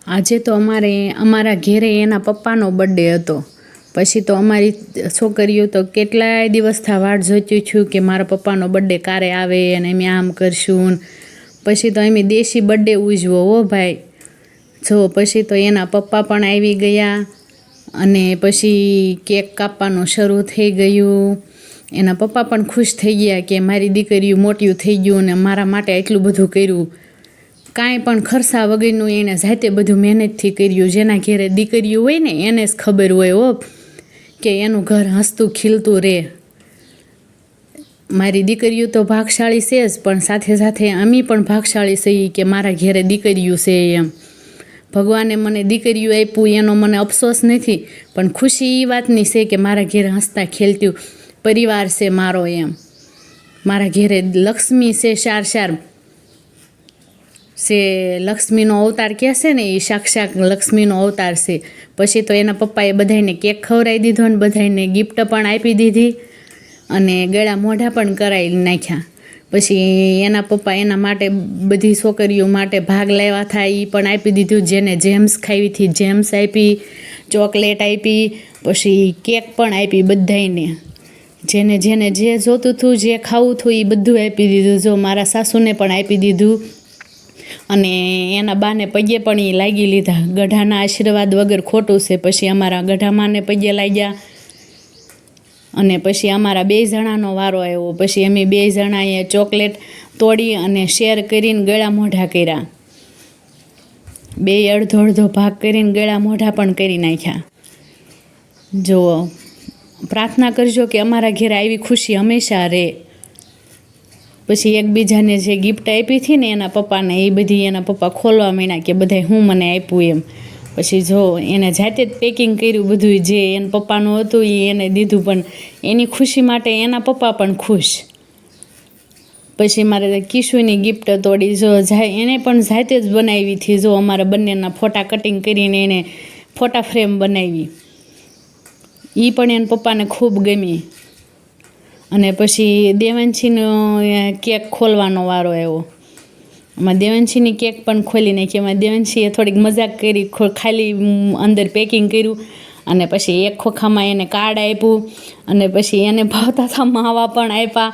આજે તો અમારા ઘેરે એના પપ્પાનો બર્થડે હતો. પછી તો અમારી છોકરીઓ તો કેટલાય દિવસથી વાટ જોતી છું કે મારા પપ્પાનો બર્થડે ક્યારે આવે અને અમે આમ કરશું. પછી તો અમે દેશી બર્થડે ઉજવો હો ભાઈ. જો પછી તો એના પપ્પા પણ આવી ગયા અને પછી કેક કાપવાનું શરૂ થઈ ગયું. એના પપ્પા પણ ખુશ થઈ ગયા કે મારી દીકરીઓ મોટી થઈ ગયું અને મારા માટે એટલું બધું કર્યું. કાંઈ પણ ખર્ચા વગરનું એણે જાતે બધું મહેનતથી કર્યું. જેના ઘેરે દીકરીઓ હોય ને એને જ ખબર હોય હો કે એનું ઘર હસતું ખીલતું રહે. મારી દીકરીઓ તો ભાગશાળી છે જ, પણ સાથે સાથે અમે પણ ભાગશાળી છીએ કે મારા ઘેરે દીકરીઓ છે એમ. ભગવાને મને દીકરીઓ આપ્યું એનો મને અફસોસ નથી, પણ ખુશી એ વાતની છે કે મારા ઘેરે હસતા ખેલતું પરિવાર છે મારો એમ. મારા ઘેરે લક્ષ્મી છે ચાર છે. લક્ષ્મીનો અવતાર કહે છે ને એ સાક્ષાત લક્ષ્મીનો અવતાર છે. પછી તો એના પપ્પાએ બધાને કેક ખવડાવી દીધો અને બધાને ગિફ્ટ પણ આપી દીધી અને ગળા મોઢા પણ કરાવી નાખ્યા. પછી એના પપ્પા એના માટે બધી છોકરીઓ માટે ભાગ લાવ્યા હતા એ પણ આપી દીધું. જેને જેમ્સ ખાવી હતી જેમ્સ આપી, ચોકલેટ આપી, પછી કેક પણ આપી બધાને. જેને જેને જે જોતું હતું જે ખાવું હતું એ બધું આપી દીધું. જો મારા સાસુને પણ આપી દીધું અને એના બાને પગે પણ એ લાગી લીધા. ગઢાના આશીર્વાદ વગર ખોટું છે. પછી અમારા ગઢામાને પગે લાગ્યા અને પછી અમારા 2 જણાનો વારો આવ્યો. પછી અમે 2 જણાએ ચોકલેટ તોડી અને શેર કરીને ગળા મોઢા કર્યા. 2 અડધો અડધો ભાગ કરીને ગળા મોઢા પણ કરી નાખ્યા. જો પ્રાર્થના કરજો કે અમારા ઘરે આવી ખુશી હંમેશા રહે. પછી એકબીજાને જે ગિફ્ટ આપી હતી ને એના પપ્પાને એ બધી એના પપ્પા ખોલવા માંડ્યા કે બધાય હું મને આપ્યું એમ. પછી જો એને જાતે જ પેકિંગ કર્યું બધું. જે એના પપ્પાનું હતું એ એને દીધું, પણ એની ખુશી માટે એના પપ્પા પણ ખુશ. પછી મારે કિશુની ગિફ્ટ તોડી. જો એને પણ જાતે જ બનાવી હતી. જો અમારા બંનેના ફોટા કટિંગ કરીને એને ફોટા ફ્રેમ બનાવી. એ પણ એના પપ્પાને ખૂબ ગમી. અને પછી દેવાંશીનો કેક ખોલવાનો વારો આવ્યો. એમાં દેવાંશીની કેક પણ ખોલી નાખી. એમાં દેવાંશીએ થોડીક મજાક કરી, ખાલી અંદર પેકિંગ કર્યું અને પછી એક ખોખામાં એને કાર્ડ આપ્યું અને પછી એને ભાવતા હતા માવા પણ આપ્યા.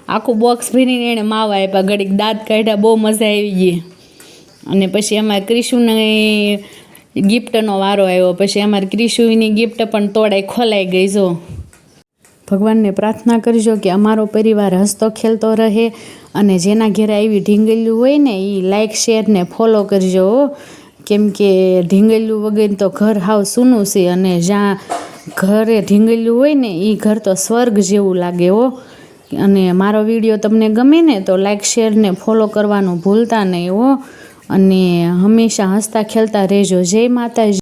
આખું બોક્સ ભરીને એણે માવા આપ્યા. ઘડીક દાંત કાઢ્યા, બહુ મજા આવી ગઈ. અને પછી અમારે ક્રિશુને ગિફ્ટનો વારો આવ્યો. પછી અમારે ક્રિશુની ગિફ્ટ પણ તોડાઈ ખોલાઈ ગઈ. જો ભગવાનને પ્રાર્થના કરજો કે અમારો પરિવાર હસતો ખેલતો રહે અને જેના ઘરે આવી ઢીંગલ્યું હોય ને એ લાઇક શેર ને ફોલો કરજો. કેમ કે ઢીંગલ્યું વગર તો ઘર હાવ સૂનું છે અને જ્યાં ઘરે ઢીંગલ્યું હોય ને એ ઘર તો સ્વર્ગ જેવું લાગે હો. અને મારો વિડીયો તમને ગમે ને તો લાઇક શેર ને ફોલો કરવાનું ભૂલતા નહીં હો. અને હંમેશા હસતા ખેલતા રહેજો. જય માતાજી.